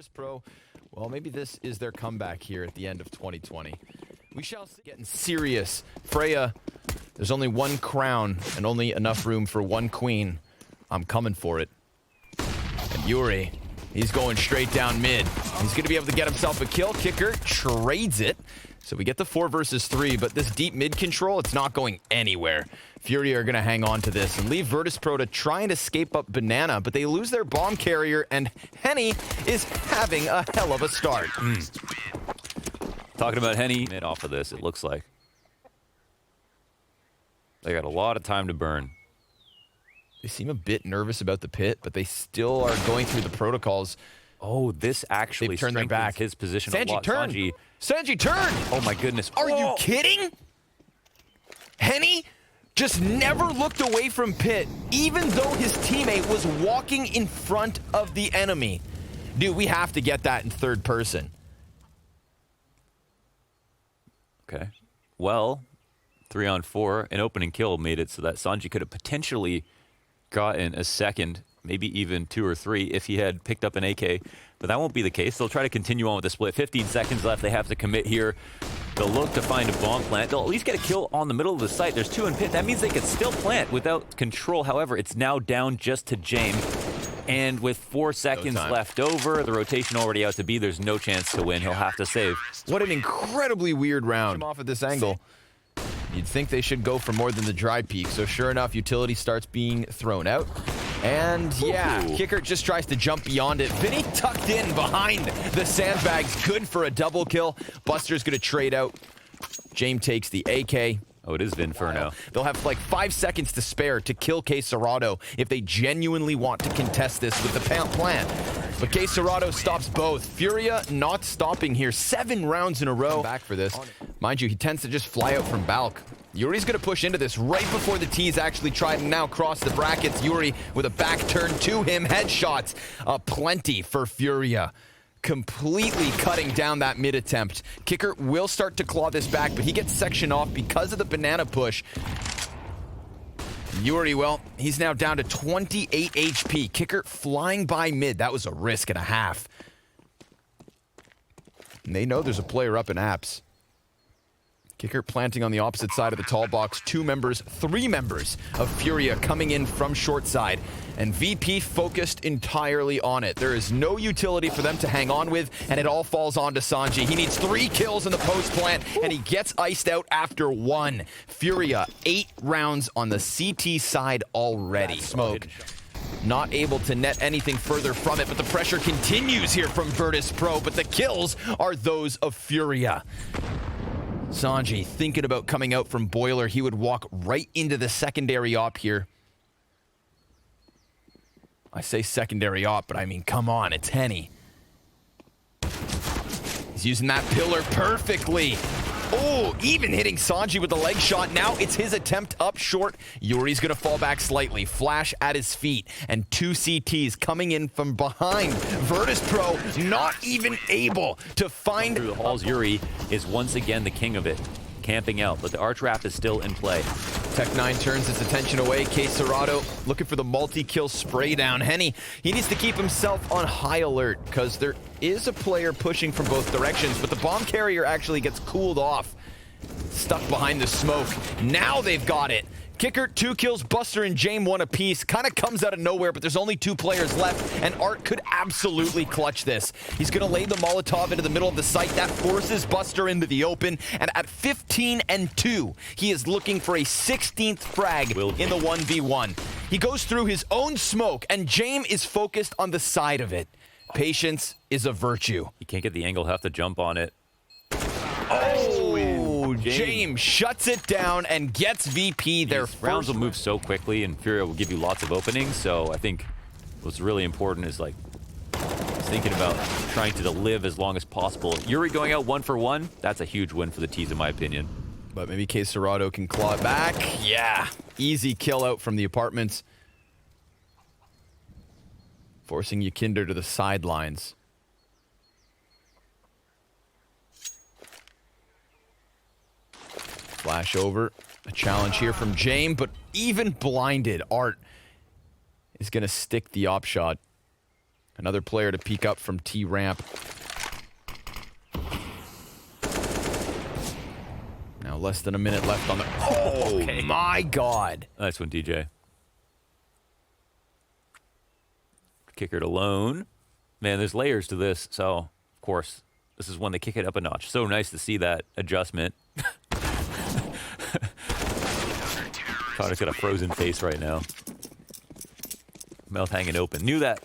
Virtus.pro, well, maybe this is their comeback here at the end of 2020. We shall see. Getting serious. Freya, there's only one crown and only enough room for one queen. I'm coming for it. And Yuri, he's going straight down mid. He's going to be able to get himself a kill. Kicker trades it. So we get the 4 versus 3, but this deep mid control, it's not going anywhere. Furia are going to hang on to this and leave Virtus.pro to try and escape up Banana, but they lose their bomb carrier, and Henny is having a hell of a start. Talking about Henny mid off of this, it looks like. They got a lot of time to burn. They seem a bit nervous about the pit, but they still are going through the protocols. Oh, this actually turned their back. His position Sanji, a lot. turn! Sanji, turn! Oh my goodness. Are you kidding? Henny just never looked away from pit, even though his teammate was walking in front of the enemy. Dude, we have to get that in third person. Okay. Well, 3-on-4, an opening kill made it so that Sanji could have potentially gotten a second, maybe even 2 or 3 if he had picked up an AK, but that won't be the case. They'll try to continue on with the split. 15 seconds left. They have to commit here. They'll look to find a bomb plant. They'll at least get a kill on the middle of the site. There's 2 in pit. That means they could still plant without control. However, it's now down just to James. And with 4 seconds left over, the rotation already out to B, there's no chance to win. He'll have to save. What an incredibly weird round. Off at this angle. You'd think they should go for more than the dry peak. So sure enough, utility starts being thrown out. And yeah, Kicker just tries to jump beyond it. Vinny tucked in behind the sandbags. Good for a double kill. Buster's going to trade out. James takes the AK. Oh, it is Vinferno. They'll have like 5 seconds to spare to kill K Serrato if they genuinely want to contest this with the plan. But K Serrato stops both. Furia not stopping here. 7 rounds in a row. Back for this. Mind you, he tends to just fly out from Balk. Yuri's going to push into this right before the T's actually try to now cross the brackets. Yuri with a back turn to him. Headshots plenty for Furia. Completely cutting down that mid attempt. Kicker will start to claw this back, but he gets sectioned off because of the banana push. Yuri, well, he's now down to 28 HP. Kicker flying by mid. That was a risk and a half. And they know there's a player up in apps. Kicker planting on the opposite side of the tall box. 3 members of Furia coming in from short side. And VP focused entirely on it. There is no utility for them to hang on with, and it all falls onto Sanji. He needs 3 kills in the post plant, and he gets iced out after 1. Furia, 8 rounds on the CT side already. Smoke. Not able to net anything further from it, but the pressure continues here from Virtus.pro, but the kills are those of Furia. Sanji thinking about coming out from Boiler. He would walk right into the secondary op here. I say secondary op, but I mean, come on, it's Henny. He's using that pillar perfectly. Oh, even hitting Sanji with the leg shot. Now it's his attempt up short. Yuri's going to fall back slightly. Flash at his feet. And 2 CTs coming in from behind. Virtus.pro not even able to find... Through the halls, Yuri is once again the king of it. Camping out, but the arch wrap is still in play. Tech9 turns its attention away. K Serrato looking for the multi-kill spray down. Henny, he needs to keep himself on high alert because there is a player pushing from both directions, but the bomb carrier actually gets cooled off. Stuck behind the smoke. Now they've got it. Kicker, 2 kills, Buster and James 1 apiece. Kind of comes out of nowhere, but there's only 2 players left, and Art could absolutely clutch this. He's going to lay the Molotov into the middle of the site. That forces Buster into the open, and at 15-2, he is looking for a 16th frag in the 1v1. He goes through his own smoke, and James is focused on the side of it. Patience is a virtue. He can't get the angle, have to jump on it. Oh! James shuts it down and gets VP. Their rounds will move so quickly, and Furia will give you lots of openings. So I think what's really important is like thinking about trying to live as long as possible. Yuri going out 1 for 1. That's a huge win for the T's, in my opinion. But maybe K Serrato can claw it back. Yeah, easy kill out from the apartments, forcing Yakinder to the sidelines. Flash over. A challenge here from James, but even blinded, Art is going to stick the op shot. Another player to peek up from T-ramp. Now less than a minute left on the... Oh, Okay. my God. Nice one, DJ. Kick it alone. Man, there's layers to this, so, of course, this is when they kick it up a notch. So nice to see that adjustment. Quater's got a frozen face right now. Mouth hanging open. Knew that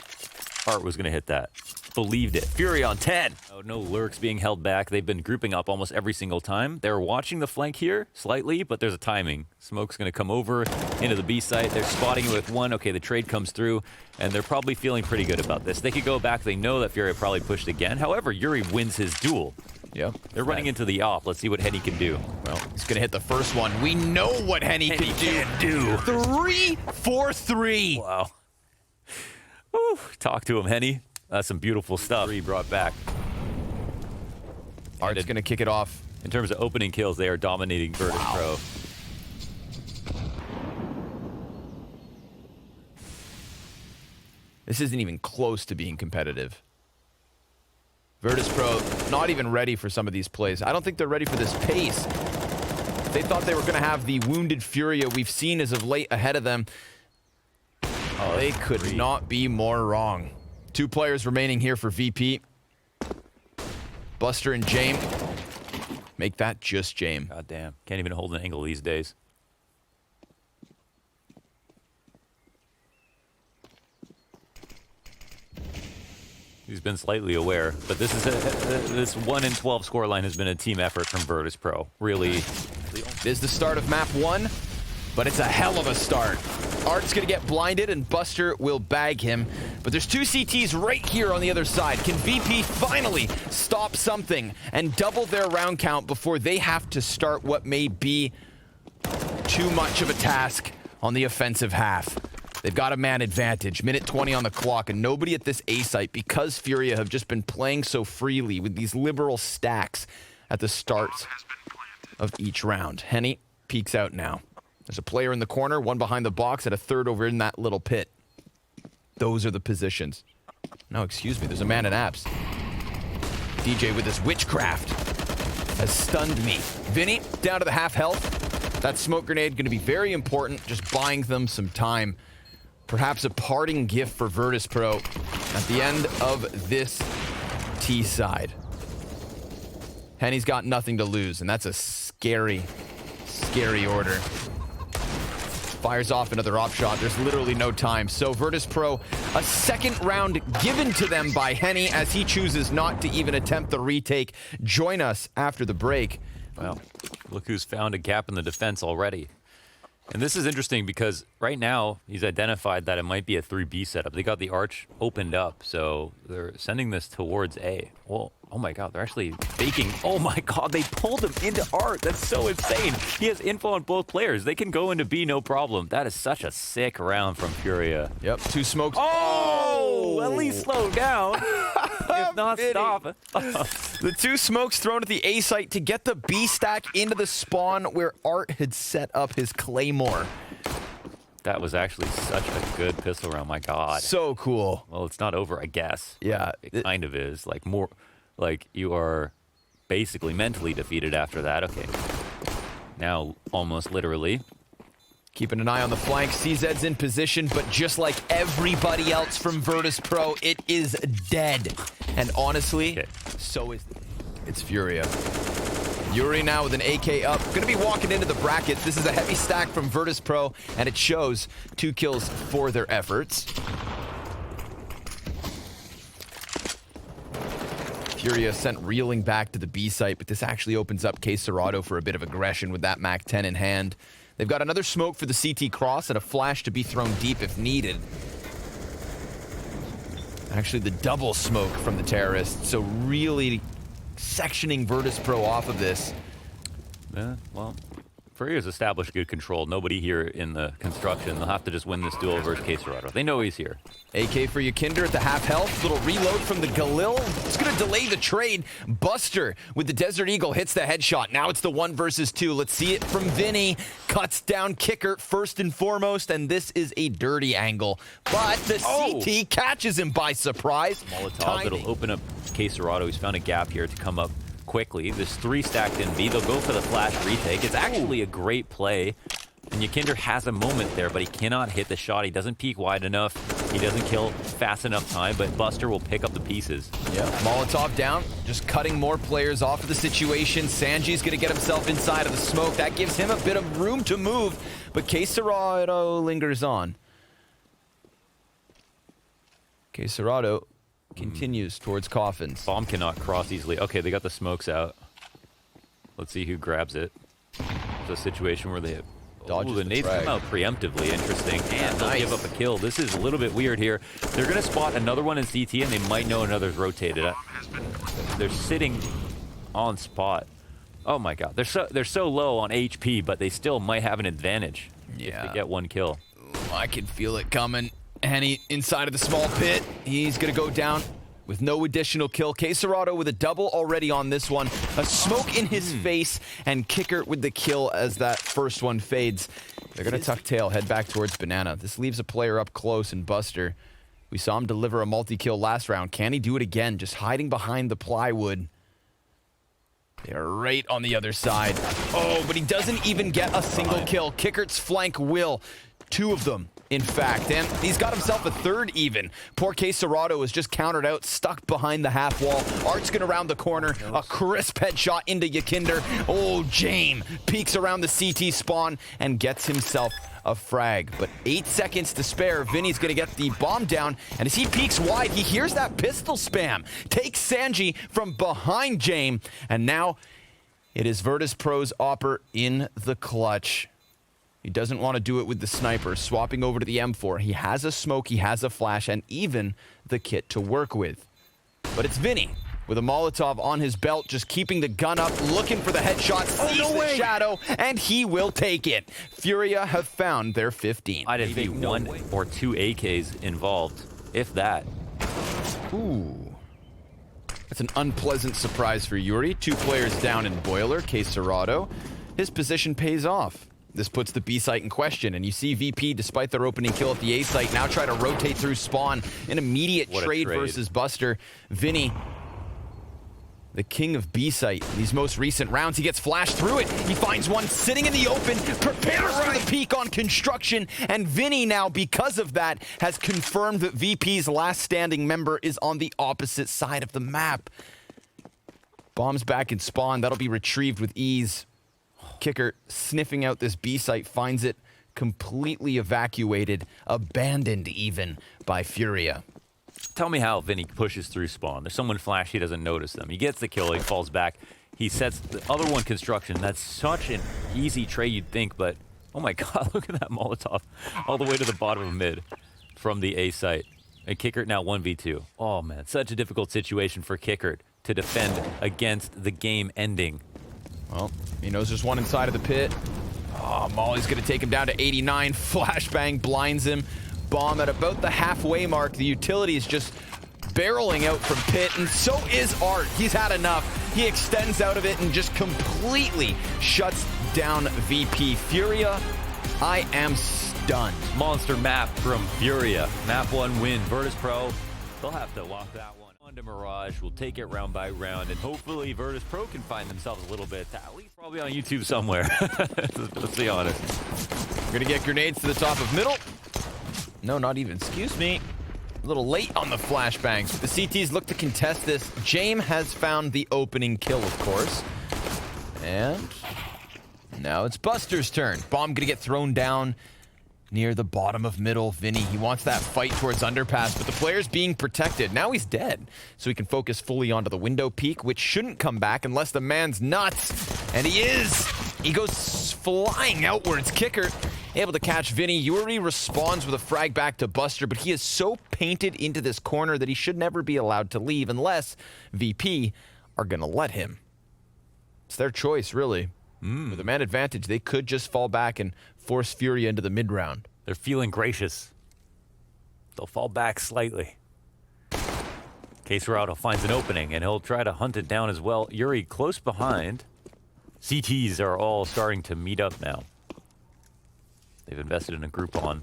Art was going to hit that. Believed it. Furia on 10. Oh, no lurks being held back. They've been grouping up almost every single time. They're watching the flank here slightly, but there's a timing. Smoke's going to come over into the B site. They're spotting it with one. Okay, the trade comes through, and they're probably feeling pretty good about this. They could go back. They know that Furia probably pushed again. However, Yuri wins his duel. Yep. They're running into the op. Let's see what Henny can do. Well, he's going to hit the first one. We know what Henny can do. 3 for 3. Wow. Woo. Talk to him, Henny. That's some beautiful stuff. 3 brought back. Art's going to kick it off. In terms of opening kills, they are dominating Virtus.pro. This isn't even close to being competitive. Virtus.pro not even ready for some of these plays. I don't think they're ready for this pace. They thought they were going to have the wounded Furia we've seen as of late ahead of them. Oh, they could not be more wrong. 2 players remaining here for VP. Buster and Jame. Make that just Jame. God damn. Can't even hold an angle these days. He's been slightly aware, but this is this 1 in 12 scoreline has been a team effort from Virtus.pro. Really. It is the start of map 1, but it's a hell of a start. Art's gonna get blinded and Buster will bag him. But there's 2 CTs right here on the other side. Can VP finally stop something and double their round count before they have to start what may be too much of a task on the offensive half? They've got a man advantage, minute 20 on the clock, and nobody at this A site, because Furia have just been playing so freely with these liberal stacks at the start of each round. Henny peeks out now. There's a player in the corner, one behind the box, and a third over in that little pit. Those are the positions. No, excuse me, there's a man in apps. DJ with his witchcraft has stunned me. Vinny, down to the half health. That smoke grenade going to be very important, just buying them some time. Perhaps a parting gift for Virtus.pro at the end of this T side. Henny's got nothing to lose, and that's a scary, scary order. Fires off another op shot. There's literally no time. So Virtus.pro, a second round given to them by Henny as he chooses not to even attempt the retake. Join us after the break. Well, look who's found a gap in the defense already. And this is interesting because right now he's identified that it might be a 3B setup. They got the arch opened up, so they're sending this towards A. Well, oh my God, they're actually faking. Oh my God, they pulled him into art. That's so insane. He has info on both players. They can go into B, no problem. That is such a sick round from Furia. Yep, 2 smokes. Oh, at least slow down. If not, stop. The 2 smokes thrown at the A site to get the B stack into the spawn where Art had set up his claymore. That was actually such a good pistol round, my God. So cool. Well, it's not over, I guess. Yeah. It kind of is. Like, more, like, you are basically mentally defeated after that. Okay. Now, almost literally. Keeping an eye on the flank. CZ's in position, but just like everybody else from Virtus.pro, it is dead. And honestly, so is... It's Furia. Yuri now with an AK up. Gonna be walking into the brackets. This is a heavy stack from Virtus.pro, and it shows 2 kills for their efforts. Furia sent reeling back to the B site, but this actually opens up CSGO for a bit of aggression with that Mac 10 in hand. They've got another smoke for the CT cross and a flash to be thrown deep if needed. Actually, the double smoke from the terrorists, so really sectioning Virtus.pro off of this. Yeah, well, Furia's established good control. Nobody here in the construction. They'll have to just win this duel versus Quater. They know he's here. AK for Yakinder at the half health. Little reload from the Galil. It's going to delay the trade. Buster with the Desert Eagle hits the headshot. Now it's the 1 versus 2. Let's see it from Vinny. Cuts down Kicker first and foremost, and this is a dirty angle. But the CT catches him by surprise. Molotov, it'll open up Quater. He's found a gap here to come up quickly. There's 3 stacked in B. They'll go for the flash retake. It's actually a great play. And Yakinder has a moment there, but he cannot hit the shot. He doesn't peek wide enough. He doesn't kill fast enough time, but Buster will pick up the pieces. Yeah, Molotov down, just cutting more players off of the situation. Sanji's going to get himself inside of the smoke. That gives him a bit of room to move, but Quater lingers on. Quater continues towards coffins. Bomb cannot cross easily. Okay, they got the smokes out. Let's see who grabs it. It's a situation where they have... Dodges the nades come out preemptively. Interesting. And they'll give up a kill. This is a little bit weird here. They're going to spot another one in CT, and they might know another's rotated. They're sitting on spot. Oh my god. They're so low on HP, but they still might have an advantage if they get one kill. Ooh, I can feel it coming. Henny inside of the small pit. He's going to go down with no additional kill. Quater with a double already on this one. A smoke in his face, and Kicker with the kill as that first one fades. They're going to tuck tail, head back towards Banana. This leaves a player up close in Buster. We saw him deliver a multi-kill last round. Can he do it again? Just hiding behind the plywood. They're right on the other side. Oh, but he doesn't even get a single kill. Kickert's flank will. 2 of them, in fact, and he's got himself a 3rd even. Poor Quater is just countered out, stuck behind the half wall. Art's gonna round the corner, a crisp headshot into Yakinder. Oh, Jame peeks around the CT spawn and gets himself a frag. But 8 seconds to spare. Vinny's gonna get the bomb down, and as he peeks wide, he hears that pistol spam. Takes Sanji from behind Jame, and now it is Virtus.pro's Opper in the clutch. He doesn't want to do it with the sniper, swapping over to the M4. He has a smoke, he has a flash, and even the kit to work with. But it's Vinny with a Molotov on his belt, just keeping the gun up, looking for the headshot, sees the shadow, and he will take it. Furia have found their 15. I'd have maybe 1 or 2 AKs involved, if that. Ooh. That's an unpleasant surprise for Yuri. 2 players down in Boiler, Quater. His position pays off. This puts the B site in question, and you see VP, despite their opening kill at the A site, now try to rotate through spawn. An immediate trade versus Buster. Vinny, the king of B site. These most recent rounds, he gets flashed through it. He finds one sitting in the open, prepares for the peak on construction, and Vinny now, because of that, has confirmed that VP's last standing member is on the opposite side of the map. Bombs back in spawn. That'll be retrieved with ease. Kicker sniffing out this B site, finds it completely evacuated, abandoned even by Furia. Tell me how Vinny pushes through spawn. There's someone flash, he doesn't notice them. He gets the kill, he falls back. He sets the other one construction. That's such an easy trade you'd think, but oh my god, look at that Molotov all the way to the bottom of mid from the A site. And Kicker now 1v2. Oh man, such a difficult situation for Kicker to defend against the game ending. Well, he knows there's one inside of the pit. Oh, Molly's going to take him down to 89. Flashbang blinds him. Bomb at about the halfway mark. The utility is just barreling out from pit, and so is Art. He's had enough. He extends out of it and just completely shuts down VP. Furia, I am stunned. Monster map from Furia. Map 1 win. Virtus.pro, they'll have to walk that one. To Mirage, we'll take it round by round, and hopefully Virtus.pro can find themselves a little bit, at least probably on YouTube somewhere. Let's be honest. We're gonna get grenades to the top of middle. No, not even. Excuse me. A little late on the flashbangs. The CTs look to contest this. Jame has found the opening kill, of course. And now it's Buster's turn. Bomb gonna get thrown down near the bottom of middle. Vinny, he wants that fight towards underpass, but the player's being protected. Now he's dead, so he can focus fully onto the window peak, which shouldn't come back unless the man's nuts. And he is. He goes flying outwards. Kicker able to catch Vinny. Yuri responds with a frag back to Buster, but he is so painted into this corner that he should never be allowed to leave unless VP are gonna let him. It's their choice, really. With a man advantage, they could just fall back and force Furia into the mid-round. They're feeling gracious. They'll fall back slightly. Quater finds an opening, and he'll try to hunt it down as well. Yuri close behind. CTs are all starting to meet up now. They've invested in a Groupon.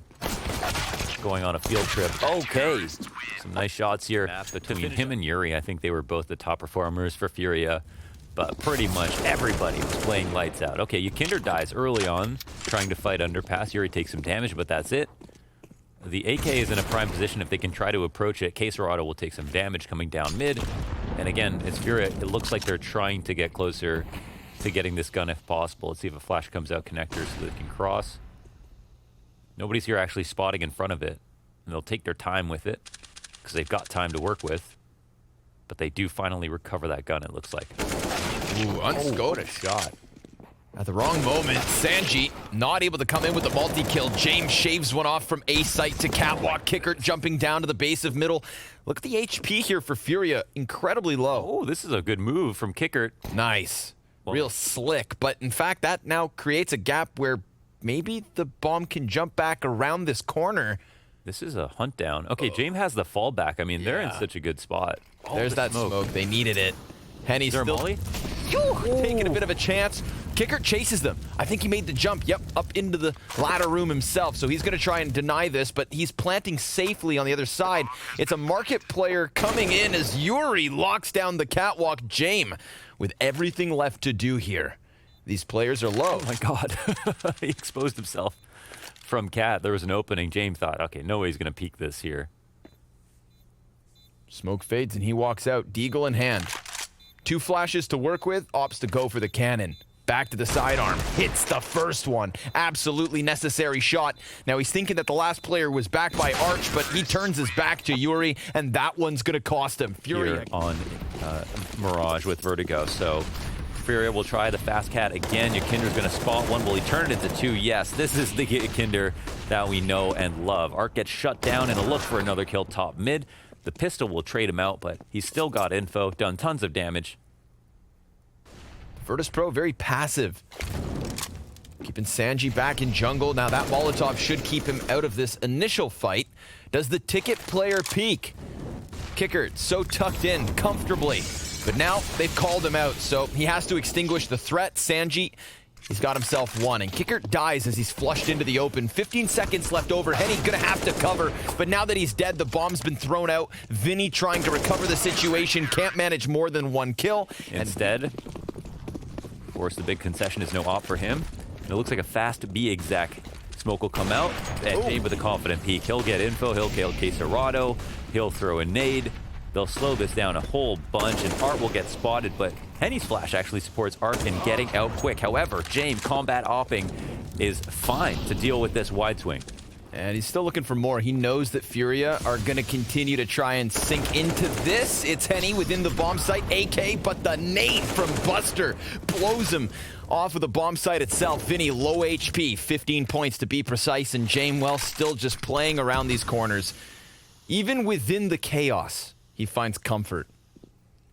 Going on a field trip. Okay. Some nice shots here between him and Yuri. I think they were both the top performers for Furia. But pretty much everybody was playing lights out. Okay, Kinder dies early on, trying to fight underpass. Yuri takes some damage, but that's it. The AK is in a prime position if they can try to approach it. Quater will take some damage coming down mid. And again, it's Furia. It looks like they're trying to get closer to getting this gun if possible. Let's see if a flash comes out connector so they can cross. Nobody's here actually spotting in front of it. And they'll take their time with it because they've got time to work with. But they do finally recover that gun, it looks like. Ooh, unscoped. What a shot. At the wrong moment, Sanji not able to come in with a multi-kill. James shaves one off from A site to catwalk. Kicker jumping down to the base of middle. Look at the HP here for Furia. Incredibly low. Oh, this is a good move from Kicker. Nice. Well, real slick. But in fact, that now creates a gap where maybe the bomb can jump back around this corner. This is a hunt down. Okay, James has the fallback. I mean, they're in such a good spot. There's that smoke. They needed it. Henny's still Molly? taking a bit of a chance. Kicker chases them. I think he made the jump, up into the ladder room himself. So he's going to try and deny this, but he's planting safely on the other side. It's a market player coming in as Yuri locks down the catwalk. James with everything left to do here. These players are low. Oh my God. He exposed himself from Cat. There was an opening. James thought, okay, no way he's going to peek this here. Smoke fades and he walks out, deagle in hand. 2 flashes to work with, opts to go for the cannon. Back to the sidearm, hits the first one. Absolutely necessary shot. Now he's thinking that the last player was back by Arch, but he turns his back to Yuri, and that one's gonna cost him. Furia here on Mirage with Vertigo, so Furia will try the fast cat again. Kinder's gonna spot one. Will he turn it into 2? Yes, this is the Kinder that we know and love. Arc gets shut down and a look for another kill top mid. The pistol will trade him out, but he's still got info, done tons of damage. Virtus.pro very passive. Keeping Sanji back in jungle. Now that Molotov should keep him out of this initial fight. Does the ticket player peek? Kicker so tucked in comfortably. But now they've called him out, so he has to extinguish the threat. Sanji, he's got himself one, and Kicker dies as he's flushed into the open. 15 seconds left over. Henny gonna have to cover, but now that he's dead, the bomb's been thrown out. Vinny trying to recover the situation, can't manage more than 1 kill. Instead, of course, the big concession is no op for him. And it looks like a fast B exec. Smoke will come out, and Jade with a confident peek. He'll get info, he'll kill Quater, he'll throw a nade. They'll slow this down a whole bunch, and Art will get spotted, but Henny's flash actually supports Art in getting out quick. However, James combat opping is fine to deal with this wide swing. And he's still looking for more. He knows that Furia are going to continue to try and sink into this. It's Henny within the bomb site, AK, but the nade from Buster blows him off of the bomb site itself. Vinny, low HP, 15 points to be precise, and Jamewell still just playing around these corners. Even within the chaos, he finds comfort.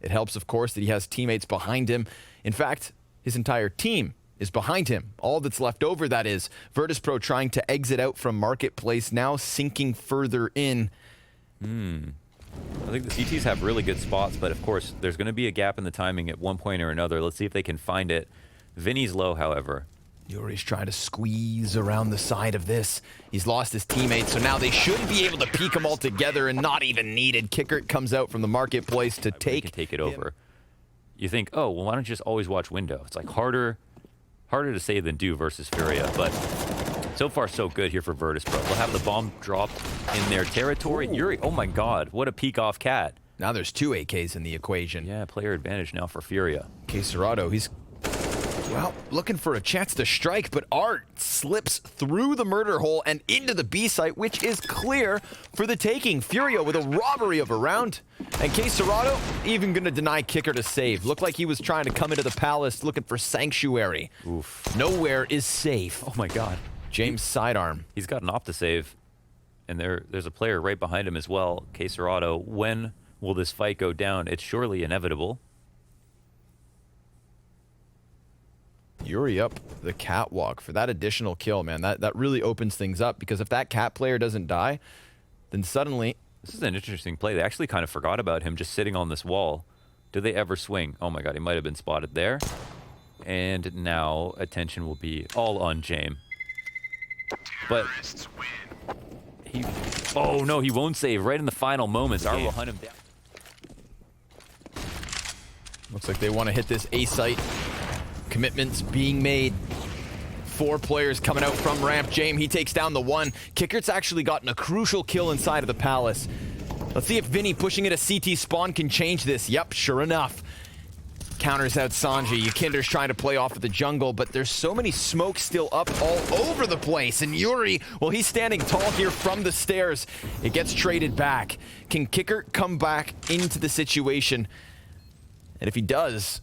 It helps, of course, that he has teammates behind him. In fact, his entire team is behind him. All that's left over, that is. Virtus.pro trying to exit out from Marketplace, now sinking further in. I think the CTs have really good spots, but of course, there's going to be a gap in the timing at one point or another. Let's see if they can find it. Vinny's low, however. Yuri's trying to squeeze around the side of this. He's lost his teammate, so now they should be able to peek them all together and not even needed. Kicker comes out from the Marketplace to take it over. You think, oh, well, why don't you just always watch window? It's like harder to say than do versus Furia, but so far so good here for Virtus.pro. We'll have the bomb dropped in their territory. Yuri, oh my God, what a peek off Cat. Now there's 2 AKs in the equation. Yeah, player advantage now for Furia. Quater, he's, well, looking for a chance to strike, but Art slips through the murder hole and into the B site, which is clear for the taking. Furia with a robbery of a round. And Quater even going to deny Kicker to save. Looked like he was trying to come into the palace looking for sanctuary. Oof. Nowhere is safe. Oh my God. James sidearm. He's got an op to save, and there's a player right behind him as well. Quater, when will this fight go down? It's surely inevitable. Fury up the catwalk for that additional kill, man. That really opens things up, because if that cat player doesn't die, then suddenly... This is an interesting play. They actually kind of forgot about him just sitting on this wall. Do they ever swing? Oh my god, he might have been spotted there. And now attention will be all on James. But he... Oh no, he won't save right in the final moments. Art will hunt him down. Looks like they want to hit this A site. Commitments being made. 4 players coming out from ramp. James, he takes down the 1. Kickert's actually gotten a crucial kill inside of the palace. Let's see if Vinny pushing it a CT spawn can change this. Yep, sure enough. Counters out Sanji. Yakinder's trying to play off of the jungle, but there's so many smokes still up all over the place. And Yuri, well, he's standing tall here from the stairs. It gets traded back. Can Kickert come back into the situation? And if he does,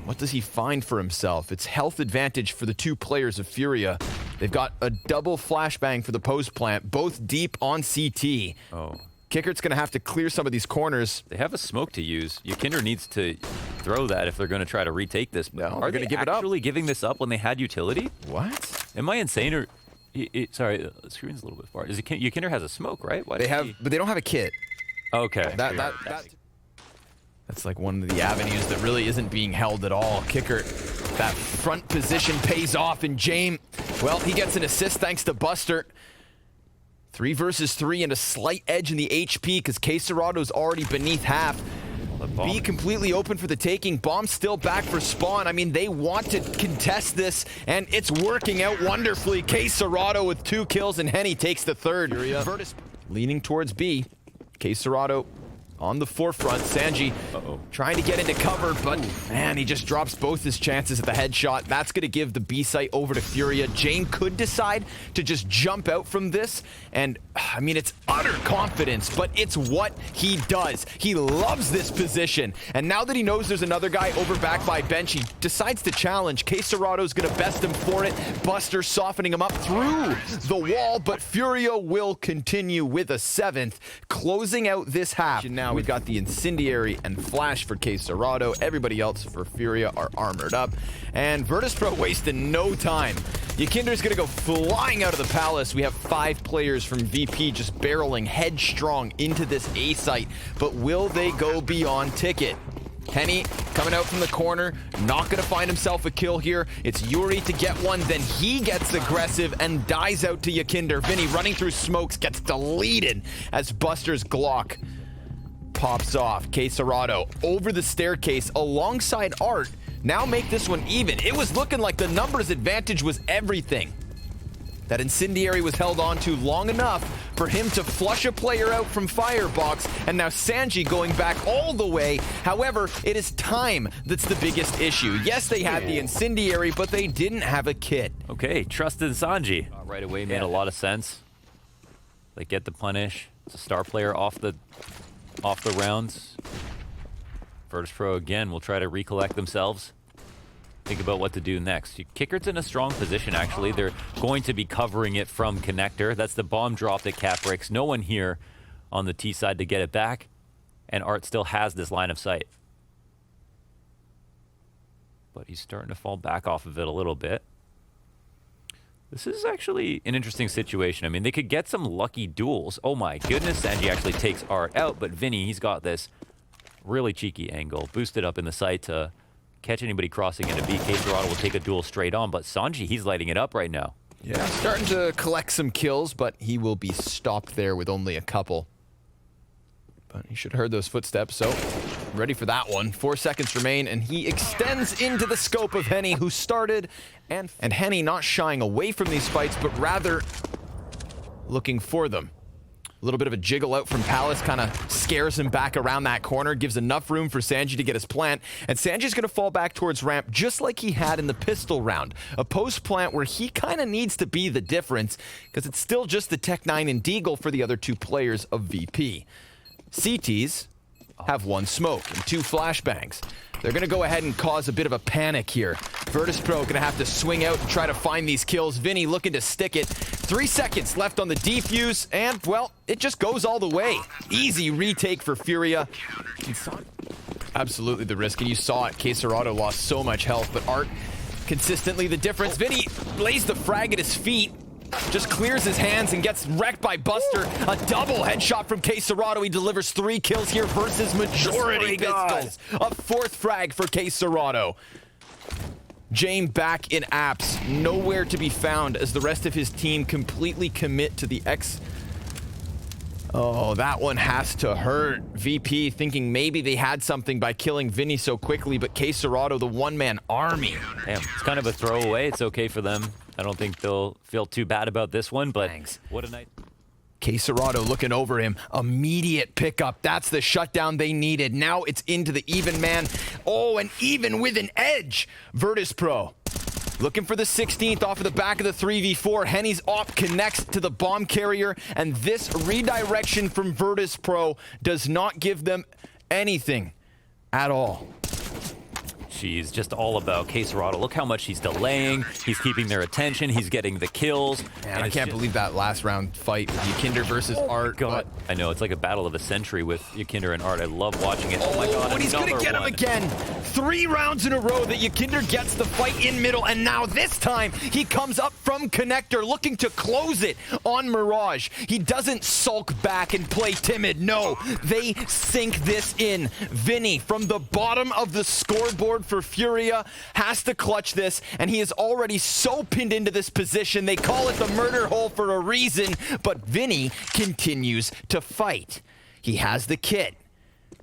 what does he find for himself? It's health advantage for the 2 players of Furia. They've got a double flashbang for the post plant, both deep on CT. Oh. Kickert's going to have to clear some of these corners. They have a smoke to use. Yakinder needs to throw that if they're going to try to retake this. No, are they give it up. Actually giving this up when they had utility? What? Am I insane or... sorry, the screen's a little bit far. Yakinder has a smoke, right? Why They have, but they don't have a kit. Okay. That's like one of the avenues that really isn't being held at all. Kickert, that front position pays off, and James, well, he gets an assist thanks to Buster. 3 versus 3 and a slight edge in the HP because Quesarado's already beneath half. B completely open for the taking. Bomb's still back for spawn. I mean, they want to contest this, and it's working out wonderfully. Quesarado with 2 kills, and Henny takes the 3rd. Virtus leaning towards B. Quesarado on the forefront. Sanji trying to get into cover, but man, he just drops both his chances at the headshot. That's going to give the B site over to Furia. James could decide to just jump out from this, and I mean, it's utter confidence, but it's what he does. He loves this position, and now that he knows there's another guy over back by bench, he decides to challenge. Quesarado's going to best him for it. Buster softening him up through the wall, but Furia will continue with a 7th, closing out this half. And now we've got the Incendiary and Flash for Quesarado. Everybody else for Furia are armored up. And Virtus.pro wasting no time. Yakinder's going to go flying out of the palace. We have 5 players from VP just barreling headstrong into this A site. But will they go beyond ticket? Henny coming out from the corner, not going to find himself a kill here. It's Yuri to get one, then he gets aggressive and dies out to Yakinder. Vinny running through smokes, gets deleted as Buster's Glock pops off. Quesarado over the staircase alongside Art. Now make this one even. It was looking like the numbers advantage was everything. That Incendiary was held on to long enough for him to flush a player out from Firebox, and now Sanji going back all the way. However, it is time that's the biggest issue. Yes, they had the Incendiary, but they didn't have a kit. Okay, trusted Sanji. Right away made a lot of sense. They get the punish. It's a star player off the rounds. Virtus.pro again will try to recollect themselves. Think about what to do next. Kickert's in a strong position, actually. They're going to be covering it from connector. That's the bomb dropped at Cat Bricks. No one here on the T side to get it back. And Art still has this line of sight. But he's starting to fall back off of it a little bit. This is actually an interesting situation. I mean, they could get some lucky duels. Oh my goodness, Sanji actually takes Art out, but Vinny, he's got this really cheeky angle. Boosted up in the sight to catch anybody crossing into B. Quesarado will take a duel straight on, but Sanji, he's lighting it up right now. Yeah, starting to collect some kills, but he will be stopped there with only a couple. But he should have heard those footsteps, so ready for that one. 4 seconds remain, and he extends into the scope of Henny, who started, and Henny not shying away from these fights, but rather looking for them. A little bit of a jiggle out from Palace, kind of scares him back around that corner, gives enough room for Sanji to get his plant, and Sanji's going to fall back towards ramp just like he had in the pistol round. A post plant where he kind of needs to be the difference, because it's still just the Tech 9 and Deagle for the other 2 players of VP. CTs have 1 smoke and 2 flashbangs. They're going to go ahead and cause a bit of a panic here. Virtus.pro going to have to swing out and try to find these kills. Vinny looking to stick it. 3 seconds left on the defuse, and, well, it just goes all the way. Easy retake for Furia. Absolutely the risk, and you saw it. Quesarado lost so much health, but Art consistently the difference. Vinny lays the frag at his feet, just clears his hands and gets wrecked by Buster. A double headshot from Quater. He delivers 3 kills here versus majority pistols. A 4th frag for Quater. Jame back in apps, nowhere to be found as the rest of his team completely commit to the X. Oh, that one has to hurt. VP thinking maybe they had something by killing Vinny so quickly, but Quater, the one-man army. Damn, it's kind of a throwaway. It's okay for them. I don't think they'll feel too bad about this one, but what a night. Quater looking over him. Immediate pickup. That's the shutdown they needed. Now it's into the even man. Oh, and even with an edge. Virtus.pro looking for the 16th off of the back of the 3v4. Henny's op connects to the bomb carrier, and this redirection from Virtus.pro does not give them anything at all. She's just all about Quater. Look how much he's delaying. He's keeping their attention. He's getting the kills. Man, I can't believe that last round fight with Yakinder versus Art. God. I know, it's like a battle of a century with Yakinder and Art. I love watching it. Oh my God, but he's going to get him again. 3 rounds in a row that Yakinder gets the fight in middle, and now this time he comes up from connector looking to close it on Mirage. He doesn't sulk back and play timid. No, they sink this in. Vinny from the bottom of the scoreboard for Furia has to clutch this, and he is already so pinned into this position. They call it the murder hole for a reason, but Vinny continues to fight. He has the kit,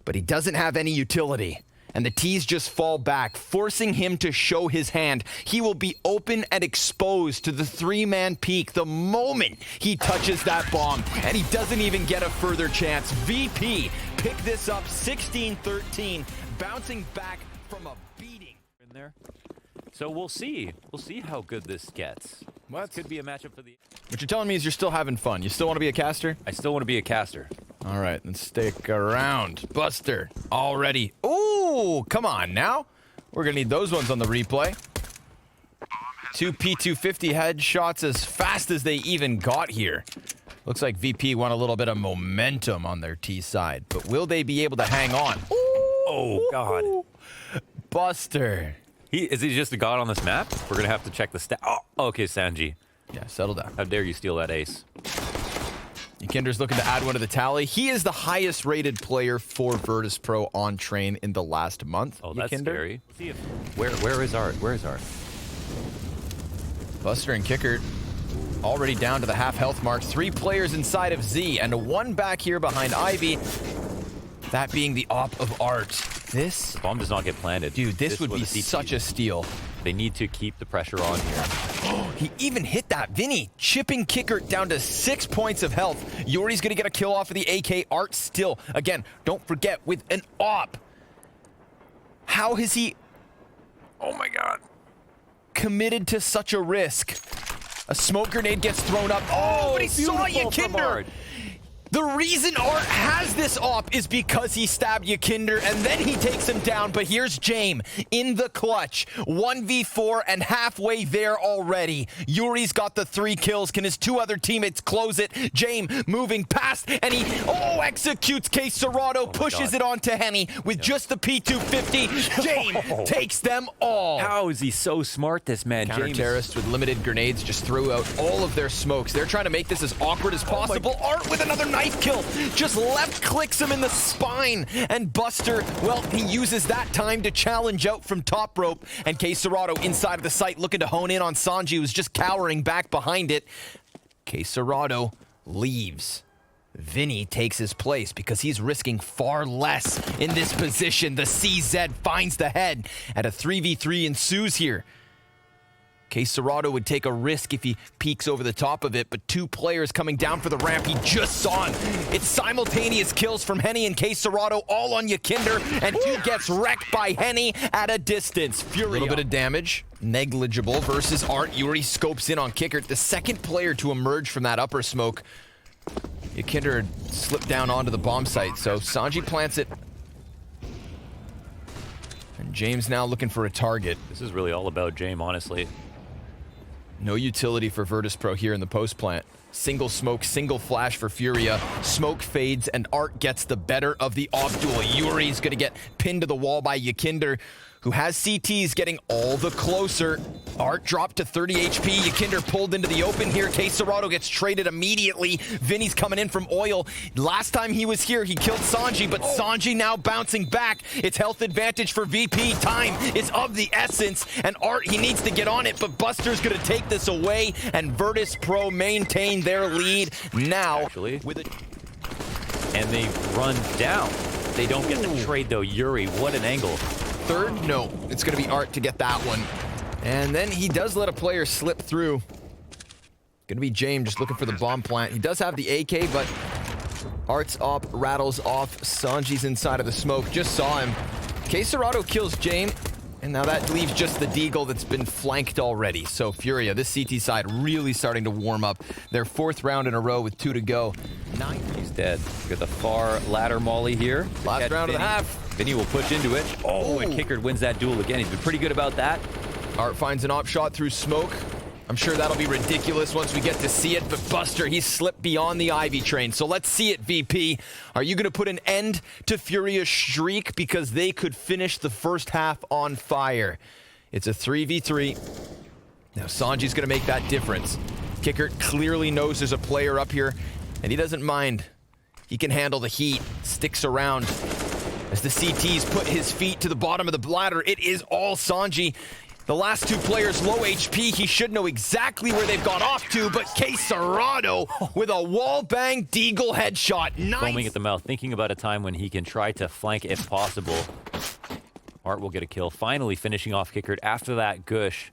but he doesn't have any utility, and the T's just fall back, forcing him to show his hand. He will be open and exposed to the 3-man peak the moment he touches that bomb, and he doesn't even get a further chance. VP pick this up 16-13, bouncing back from a beating in there. So we'll see. We'll see how good this gets. What could be a matchup for the... What you're telling me is you're still having fun. You still want to be a caster? I still want to be a caster. All right, then stick around. Buster, already. Ooh, come on now. We're going to need those ones on the replay. 2 P250 headshots as fast as they even got here. Looks like VP want a little bit of momentum on their T side, but will they be able to hang on? Ooh. Oh, God. Buster. Is he just a god on this map? We're going to have to check the stat. Oh, okay, Sanji. Yeah, settle down. How dare you steal that ace? Yakinder's looking to add one to the tally. He is the highest rated player for Virtus.pro on train in the last month. Oh, that's Yakinder. scary. See if, where is Art? Where is Art? Buster and Kickert already down to the half health mark. 3 players inside of Z and 1 back here behind Ivy. That being the op of Art. This the bomb does not get planted. Dude, this would be such a steal. They need to keep the pressure on here. He even hit that. Vinny chipping Kickert down to 6 points of health. Yori's gonna get a kill off of the AK. Art still. Again, don't forget, with an op. How has he... Oh my God. Committed to such a risk. A smoke grenade gets thrown up. Oh, but he saw Yakinder. The reason Art has this op is because he stabbed Yakinder and then he takes him down. But here's Jame in the clutch. 1v4 and halfway there already. Yuri's got the 3 kills. Can his 2 other teammates close it? Jame moving past and he executes Quater, pushes it onto Henny with just the P250. Jame takes them all. How is he so smart, this man? Counter-terrorists with limited grenades just threw out all of their smokes. They're trying to make this as awkward as possible. Art with another knife kill, just left clicks him in the spine, and Buster, well, he uses that time to challenge out from top rope, and Quater inside of the site looking to hone in on Sanji, who's just cowering back behind it. Quater leaves. Vinny takes his place because he's risking far less in this position. The CZ finds the head, and a 3v3 ensues here. Quater would take a risk if he peeks over the top of it, but 2 players coming down for the ramp. He just saw him. It's simultaneous kills from Henny and Quater, all on Yakinder, and 2 gets wrecked by Henny at a distance. Furia. A little bit of damage, negligible versus Art. Yuri scopes in on Kickert, the second player to emerge from that upper smoke. Yakinder slipped down onto the bomb site, so Sanji plants it. And James now looking for a target. This is really all about Jame, honestly. No utility for Virtus.pro here in the post plant. Single smoke, single flash for Furia. Smoke fades, and Art gets the better of the off duel. Yuri's gonna get pinned to the wall by Yakinder, who has CTs getting all the closer. Art dropped to 30 HP. Yakinder pulled into the open here. Quater gets traded immediately. Vinny's coming in from oil. Last time he was here, he killed Sanji, but Sanji now bouncing back. It's health advantage for VP. Time is of the essence, and Art, he needs to get on it, but Buster's gonna take this away, and Virtus.pro maintain their lead now. Actually, and they run down. They don't get the trade though. Yuri, what an angle. Third? No. It's going to be Art to get that one. And then he does let a player slip through. Going to be James just looking for the bomb plant. He does have the AK, but Art's op rattles off. Sanji's inside of the smoke. Just saw him. Quater kills James. And now that leaves just the Deagle that's been flanked already. So Furia, this CT side really starting to warm up. Their 4th round in a row with 2 to go. 9. He's dead. We got the far ladder molly here. Last round of the half. Vinny will push into it. Oh, and Kickard wins that duel again. He's been pretty good about that. Art finds an op shot through smoke. I'm sure that'll be ridiculous once we get to see it, but Buster, he's slipped beyond the Ivy train. So let's see it, VP. Are you going to put an end to Furia's streak? Because they could finish the first half on fire. It's a 3v3. Now Sanji's going to make that difference. Kicker clearly knows there's a player up here, and he doesn't mind. He can handle the heat, sticks around. As the CTs put his feet to the bottom of the ladder, it is all Sanji. The last 2 players low HP. He should know exactly where they've got off to, but Quater with a wall bang Deagle headshot. Nice. Foaming at the mouth, thinking about a time when he can try to flank if possible. Art will get a kill, finally finishing off Kickard after that gush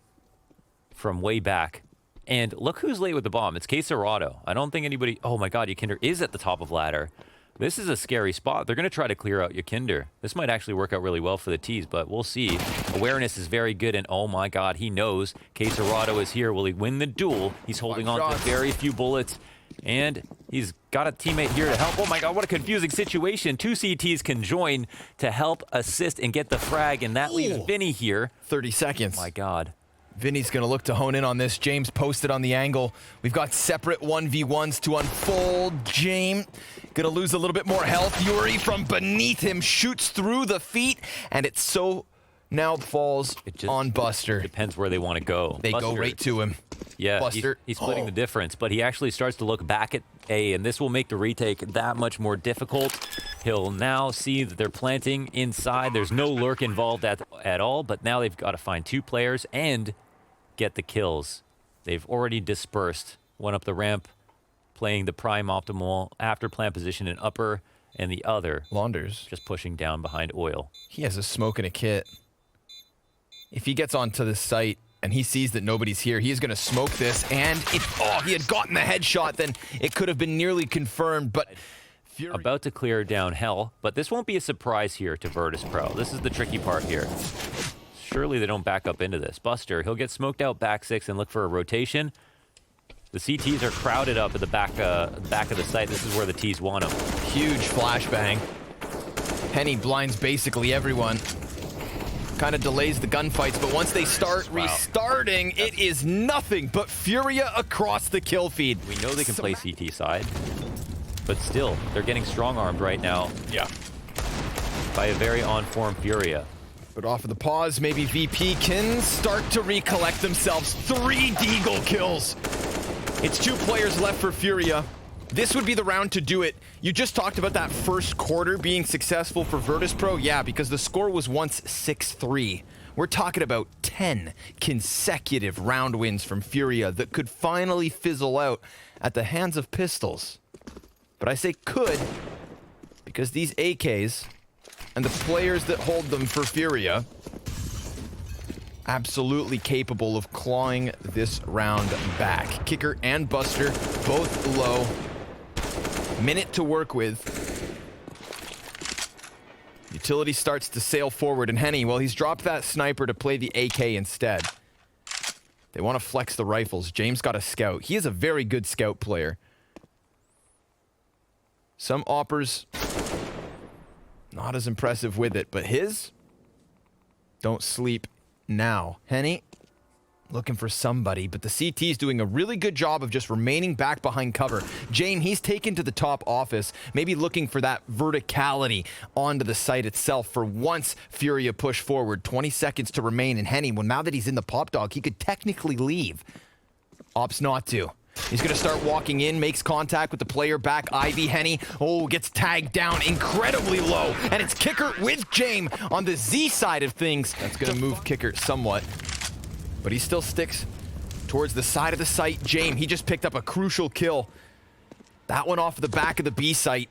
from way back. And look who's late with the bomb. It's Quater. I don't think anybody... Oh my god, Yakinder is at the top of ladder. This is a scary spot. They're going to try to clear out Yakinder. This might actually work out really well for the T's, but we'll see. Awareness is very good, and oh my god, he knows Quater is here. Will he win the duel? He's holding on to very few bullets, and he's got a teammate here to help. Oh my god, what a confusing situation. 2 CTs can join to help assist and get the frag, and that leaves Vinny here. 30 seconds. Oh my god. Vinny's going to look to hone in on this. James posted on the angle. We've got separate 1v1s to unfold. James going to lose a little bit more health. Yuri from beneath him shoots through the feet, and it so now falls on Buster. Depends where they want to go. They go right to him. Yeah, Buster. He's splitting the difference, but he actually starts to look back at A, and this will make the retake that much more difficult. He'll now see that they're planting inside. There's no lurk involved at all, but now they've got to find 2 players and get the kills. They've already dispersed. One up the ramp, playing the prime optimal after plant position in upper, and the other Launders just pushing down behind oil. He has a smoke and a kit. If he gets onto the site and he sees that nobody's here, he is going to smoke this, and if he had gotten the headshot, then it could have been nearly confirmed, but Fury about to clear down hell, but this won't be a surprise here to Virtus.pro. This is the tricky part here. Surely they don't back up into this. Buster, he'll get smoked out back 6 and look for a rotation. The CTs are crowded up at the back of the site. This is where the T's want them. Huge flashbang. Henny blinds basically everyone. Kind of delays the gunfights, but once they start restarting, it is nothing but Furia across the kill feed. We know they can play CT side, but still, they're getting strong-armed right now. Yeah. By a very on-form Furia. But off of the pause, maybe VP can start to recollect themselves. 3 Deagle kills. It's 2 players left for Furia. This would be the round to do it. You just talked about that first quarter being successful for Virtus.pro. Yeah, because the score was once 6-3. We're talking about 10 consecutive round wins from Furia that could finally fizzle out at the hands of pistols. But I say could because these AKs and the players that hold them for Furia absolutely capable of clawing this round back. Kicker and Buster both low. Minute to work with. Utility starts to sail forward, and Henny, well, he's dropped that sniper to play the AK instead. They want to flex the rifles. James got a scout. He is a very good scout player. Some oppers not as impressive with it, but his don't sleep now. Henny, looking for somebody, but the CT is doing a really good job of just remaining back behind cover. James, he's taken to the top office, maybe looking for that verticality onto the site itself for once Furia push forward. 20 seconds to remain, and Henny, well, now that he's in the pop dog, he could technically leave. Opts not to. He's going to start walking in, makes contact with the player back. Ivy Henny, gets tagged down incredibly low. And it's Kicker with James on the Z side of things. That's going to move Kicker somewhat. But he still sticks towards the side of the site. James, he just picked up a crucial kill. That one off the back of the B site.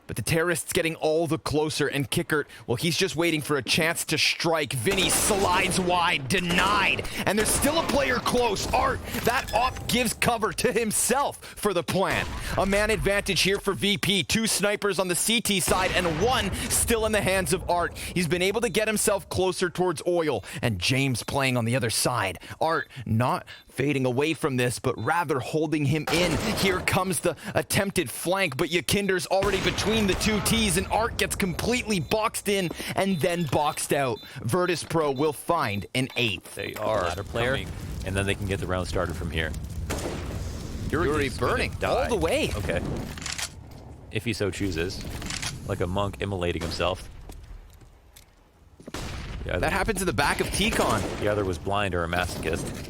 But the terrorist's getting all the closer, and Kicker, well, he's just waiting for a chance to strike. Vinny slides wide, denied. And there's still a player close. Art, that op gives cover to himself for the plant. A man advantage here for VP. 2 snipers on the CT side, and 1 still in the hands of Art. He's been able to get himself closer towards Oil, and James playing on the other side. Art not fading away from this, but rather holding him in. Here comes the attempted flank, but Yakinder's already between the 2 T's, and Art gets completely boxed in and then boxed out. Virtus.pro will find an 8th. They are player, coming, and then they can get the round started from here. Yuri burning all the way. Okay. If he so chooses. Like a monk immolating himself. That happens in the back of T-Con. The other was blind or a masochist.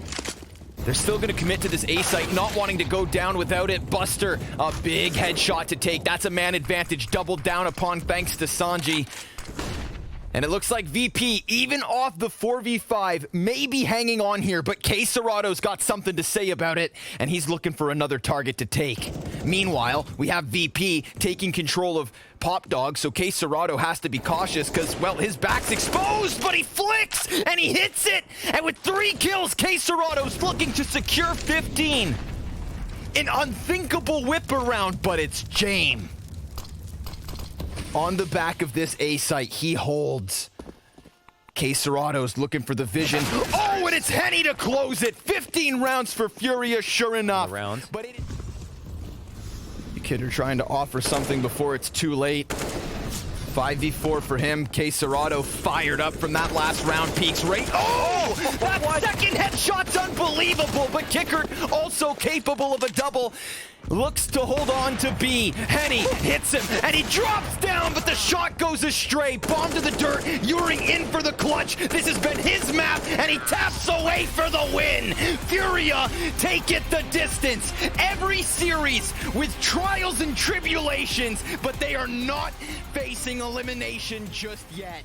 They're still going to commit to this A site, not wanting to go down without it. Buster, a big headshot to take. That's a man advantage, doubled down upon thanks to Sanji. And it looks like VP, even off the 4v5, may be hanging on here, but K Serato's got something to say about it, and he's looking for another target to take. Meanwhile, we have VP taking control of Pop Dog, so K Serato has to be cautious because, well, his back's exposed, but he flicks, and he hits it! And with 3 kills, K Serato's looking to secure 15. An unthinkable whip around, but it's James. On the back of this A site, he holds. K Serato's looking for the vision. Oh, and it's Henny to close it. 15 rounds for Furia, sure enough. But Kidder trying to offer something before it's too late. 5v4 for him. K Serato fired up from that last round. Peaks right. Oh, that second headshot's unbelievable, but Kicker also capable of a double. Looks to hold on to B. Henny hits him, and he drops down, but the shot goes astray. Bomb to the dirt. Yuri in for the clutch. This has been his map, and he taps away for the win. Furia take it the distance. Every series with trials and tribulations, but they are not facing elimination just yet.